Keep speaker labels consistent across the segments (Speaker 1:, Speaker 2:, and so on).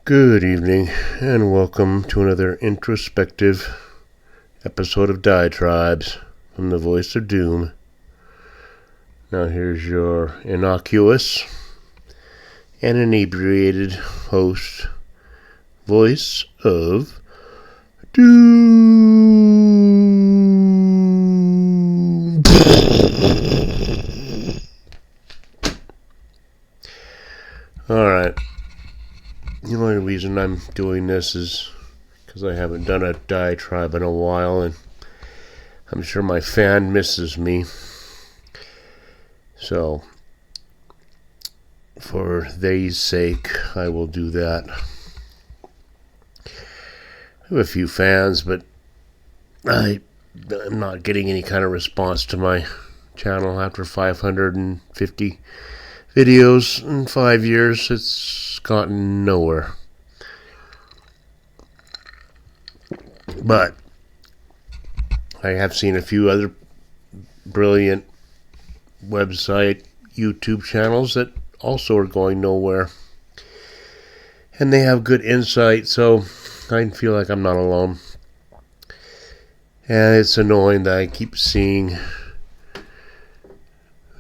Speaker 1: Good evening, and welcome to another introspective episode of Diatribes from the Voice of Doom. Now here's your innocuous and inebriated host, Voice of Doom. Alright. The only reason I'm doing this is because I haven't done a diatribe in a while, and I'm sure my fan misses me. So, for they's sake, I will do that. I have a few fans, but I'm not getting any kind of response to my channel after 550 videos in 5 years. It's gotten nowhere. But I have seen a few other brilliant website YouTube channels that also are going nowhere, and they have good insight, so I feel like I'm not alone. And it's annoying that I keep seeing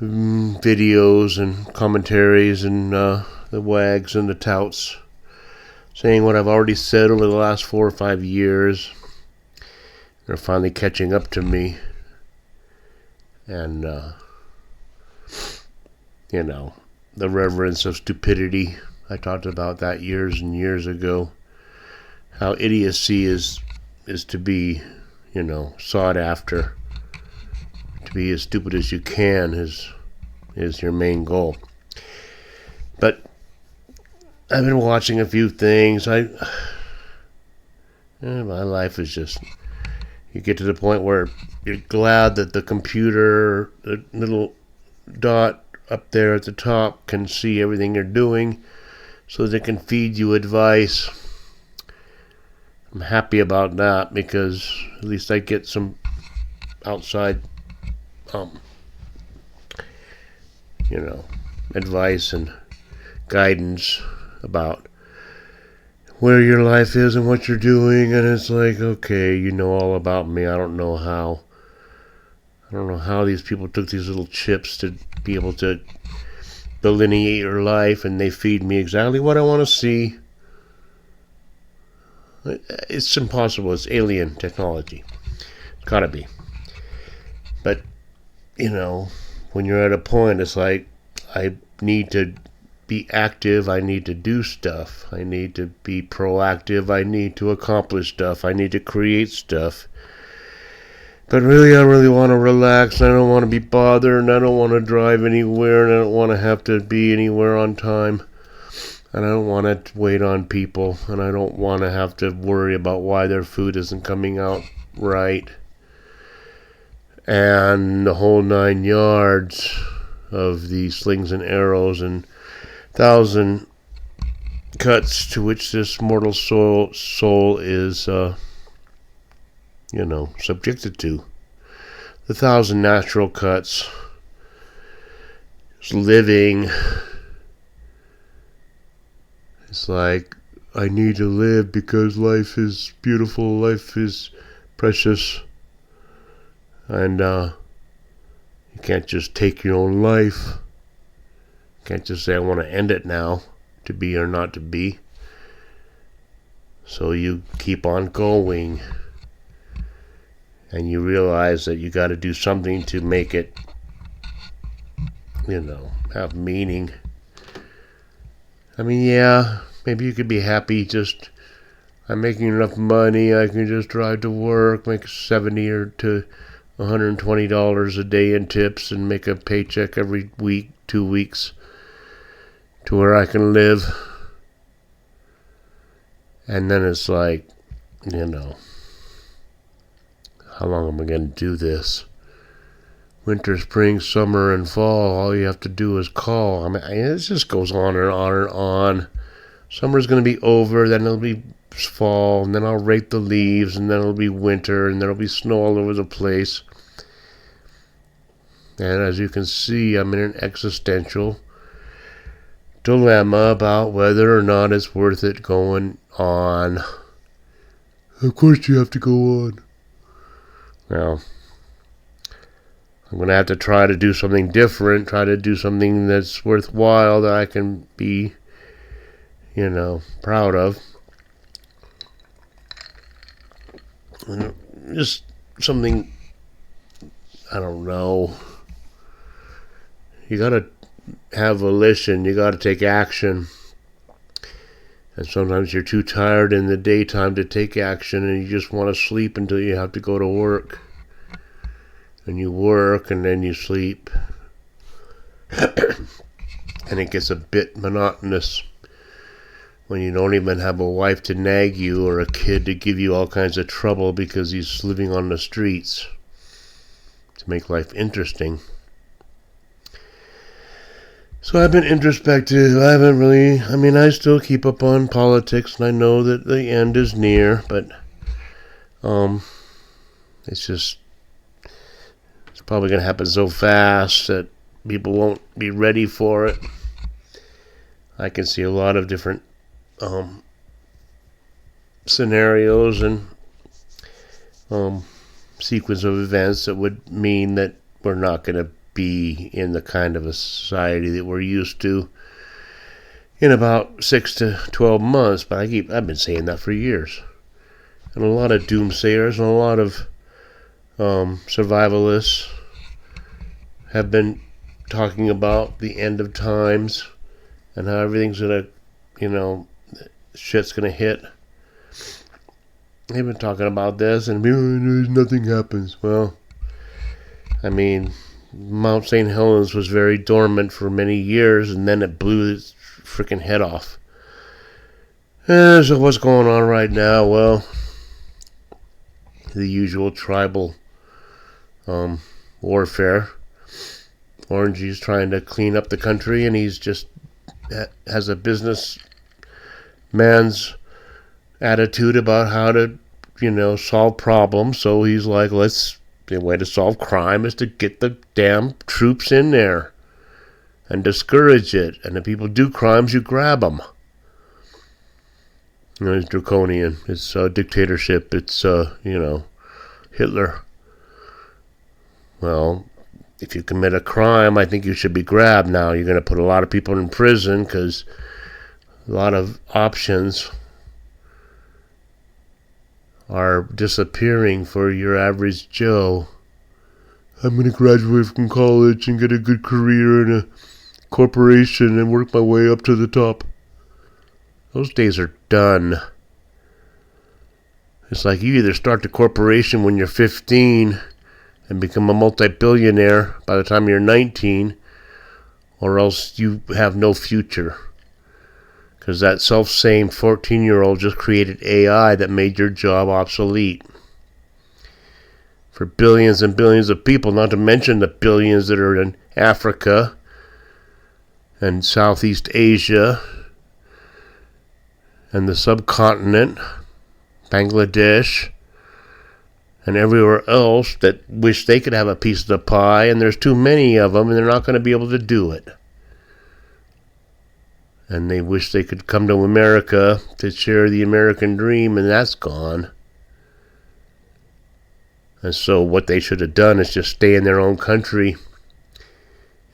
Speaker 1: videos and commentaries and the wags and the touts saying what I've already said over the last 4 or 5 years. They're finally catching up to me, and the reverence of stupidity. I talked about that years and years ago. How idiocy is to be, sought after. To be as stupid as you can is your main goal. But I've been watching a few things. My life is just, you get to the point where you're glad that the computer, the little dot up there at the top, can see everything you're doing so they can feed you advice. I'm happy about that because at least I get some outside advice and guidance about where your life is and what you're doing. And it's like, okay, you know all about me. I don't know how these people took these little chips to be able to delineate your life, and they feed me exactly what I want to see. It's impossible. It's alien technology. It's gotta be. But when you're at a point, it's like, I need to be active. I need to do stuff. I need to be proactive. I need to accomplish stuff. I need to create stuff. But really, I really want to relax. I don't want to be bothered, and I don't want to drive anywhere, and I don't want to have to be anywhere on time. And I don't want to wait on people, and I don't want to have to worry about why their food isn't coming out right. And the whole 9 yards of the slings and arrows and 1,000 cuts to which this mortal soul is, subjected to. The 1,000 natural cuts. It's living. It's like, I need to live because life is beautiful, life is precious. And you can't just take your own life. You can't just say, I want to end it now, to be or not to be. So you keep on going. And you realize that you got to do something to make it, have meaning. I mean, yeah, maybe you could be happy just, I'm making enough money, I can just drive to work, make $70 or to $120 a day in tips, and make a paycheck every week, 2 weeks, to where I can live. And then it's like, how long am I going to do this? Winter, spring, summer, and fall, all you have to do is call. I mean, it just goes on and on and on. Summer's going to be over, then it'll be fall, and then I'll rake the leaves, and then it'll be winter, and there'll be snow all over the place. And as you can see, I'm in an existential dilemma about whether or not it's worth it going on. Of course you have to go on. Well, I'm going to have to try to do something different, try to do something that's worthwhile that I can be, proud of. Just something, I don't know. You got to have volition, you got to take action. And sometimes you're too tired in the daytime to take action, and you just want to sleep until you have to go to work. And you work, and then you sleep. And it gets a bit monotonous when you don't even have a wife to nag you or a kid to give you all kinds of trouble because he's living on the streets. To make life interesting. So I've been introspective. I still keep up on politics, and I know that the end is near, but it's probably going to happen so fast that people won't be ready for it. I can see a lot of different scenarios and sequence of events that would mean that we're not going to be in the kind of a society that we're used to in about 6 to 12 months. But I've been saying that for years. And a lot of doomsayers and a lot of survivalists have been talking about the end of times and how everything's going to, shit's going to hit. They've been talking about this and nothing happens. Well, Mount St. Helens was very dormant for many years, and then it blew its freaking head off. So what's going on right now? Well, the usual tribal warfare. Orangey's trying to clean up the country, and he's just has a businessman's attitude about how to, solve problems. So he's like, the way to solve crime is to get the damn troops in there and discourage it. And if people do crimes, you grab them. It's draconian. It's dictatorship. It's, Hitler. Well, if you commit a crime, I think you should be grabbed now. You're going to put a lot of people in prison because a lot of options are disappearing for your average Joe. I'm going to graduate from college and get a good career in a corporation and work my way up to the top. Those days are done. It's like you either start the corporation when you're 15 and become a multi-billionaire by the time you're 19, or else you have no future. Because that self-same 14-year-old just created AI that made your job obsolete. For billions and billions of people, not to mention the billions that are in Africa and Southeast Asia and the subcontinent, Bangladesh, and everywhere else that wish they could have a piece of the pie, and there's too many of them, and they're not going to be able to do it. And they wish they could come to America to share the American dream, and that's gone. And so what they should have done is just stay in their own country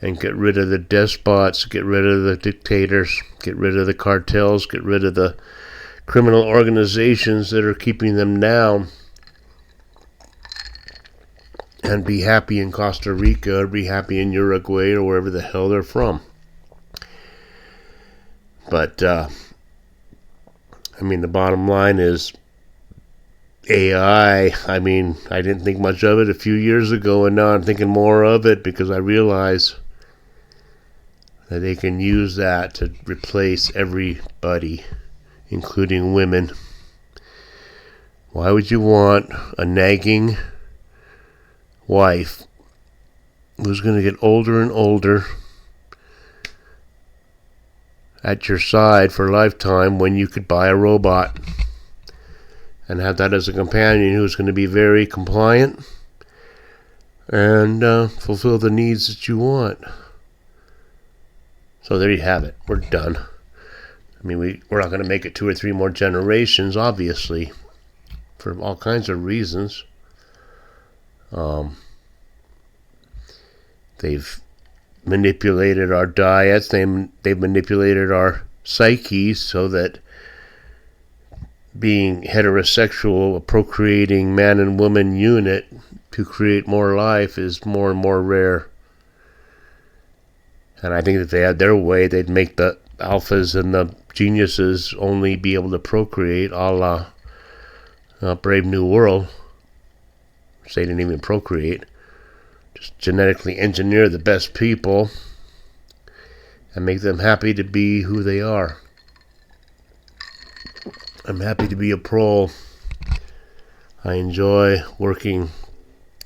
Speaker 1: and get rid of the despots, get rid of the dictators, get rid of the cartels, get rid of the criminal organizations that are keeping them down, and be happy in Costa Rica or be happy in Uruguay or wherever the hell they're from. But, the bottom line is AI. I didn't think much of it a few years ago, and now I'm thinking more of it because I realize that they can use that to replace everybody, including women. Why would you want a nagging wife who's going to get older and older at your side for a lifetime when you could buy a robot and have that as a companion who's going to be very compliant and fulfill the needs that you want? So there you have it. We're done. I mean, we're not going to make it 2 or 3 more generations, obviously, for all kinds of reasons. They've manipulated our diets. They've manipulated our psyches so that being heterosexual, a procreating man and woman unit to create more life is more and more rare. And I think if they had their way, they'd make the alphas and the geniuses only be able to procreate, a la Brave New World, which they didn't even procreate. Just genetically engineer the best people and make them happy to be who they are. I'm happy to be a pro. I enjoy working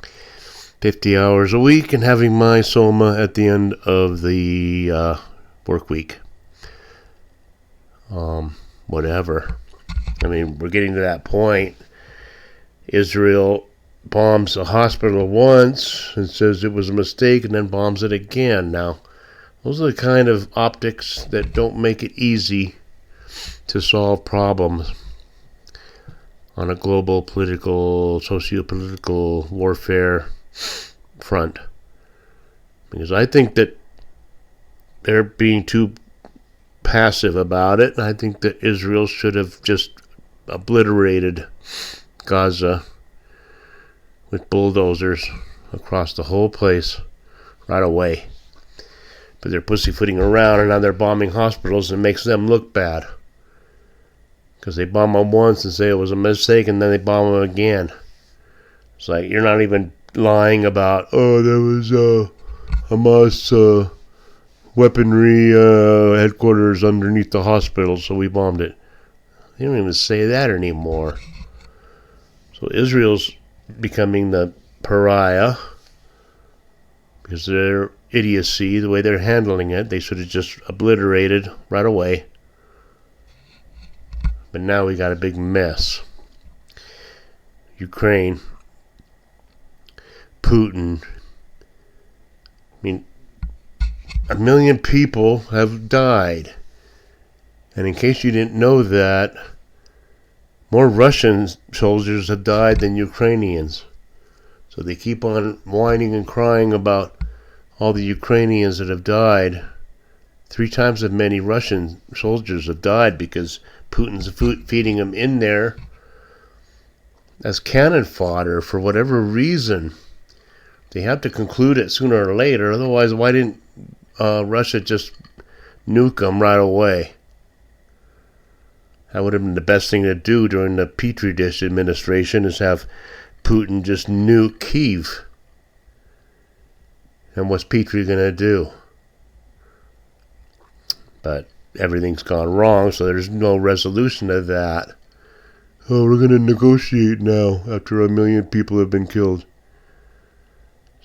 Speaker 1: 50 hours a week and having my soma at the end of the work week. Whatever. I mean, we're getting to that point. Israel bombs a hospital once and says it was a mistake and then bombs it again. Now, those are the kind of optics that don't make it easy to solve problems on a global political, socio-political warfare front. Because I think that they're being too passive about it. I think that Israel should have just obliterated Gaza with bulldozers across the whole place right away. But they're pussyfooting around, and now they're bombing hospitals, and it makes them look bad. Because they bomb them once and say it was a mistake, and then they bomb them again. It's like, you're not even lying about, there was Hamas weaponry headquarters underneath the hospital, so we bombed it. They don't even say that anymore. So Israel's becoming the pariah because of their idiocy, the way they're handling it. They should have just obliterated right away. But now we got a big mess. Ukraine, Putin. I mean, 1 million people have died. And in case you didn't know that, more Russian soldiers have died than Ukrainians. So they keep on whining and crying about all the Ukrainians that have died. 3 times as many Russian soldiers have died because Putin's feeding them in there as cannon fodder for whatever reason. They have to conclude it sooner or later. Otherwise, why didn't Russia just nuke them right away? That would have been the best thing to do during the Petri dish administration, is have Putin just nuke Kyiv. And what's Petri going to do? But everything's gone wrong, so there's no resolution to that. Oh, we're going to negotiate now after 1 million people have been killed.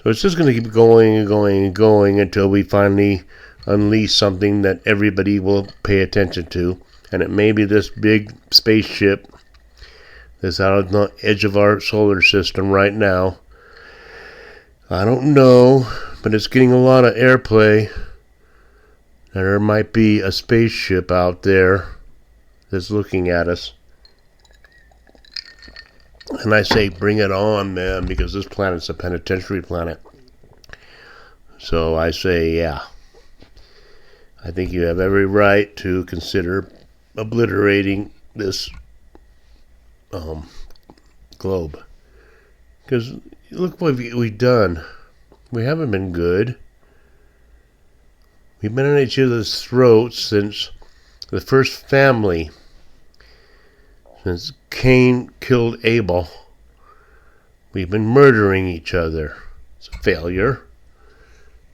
Speaker 1: So it's just going to keep going and going and going until we finally unleash something that everybody will pay attention to. And it may be this big spaceship that's out on the edge of our solar system right now. I don't know, but it's getting a lot of airplay. And there might be a spaceship out there that's looking at us. And I say, bring it on, man, because this planet's a penitentiary planet. So I say, yeah. I think you have every right to consider obliterating this globe. Because look what we've done. We haven't been good. We've been on each other's throats since the first family. Since Cain killed Abel. We've been murdering each other. It's a failure.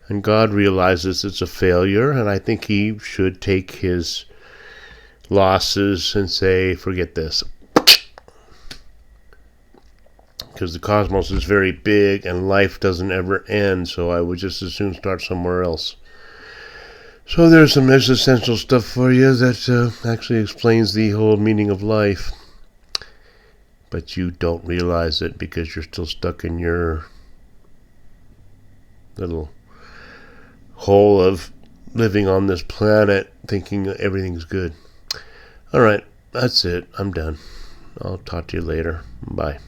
Speaker 1: And God realizes it's a failure, and I think he should take his losses and say, forget this. Because the cosmos is very big and life doesn't ever end, so I would just as soon start somewhere else. So there's some existential stuff for you that actually explains the whole meaning of life. But you don't realize it because you're still stuck in your little hole of living on this planet thinking everything's good. All right, that's it. I'm done. I'll talk to you later. Bye.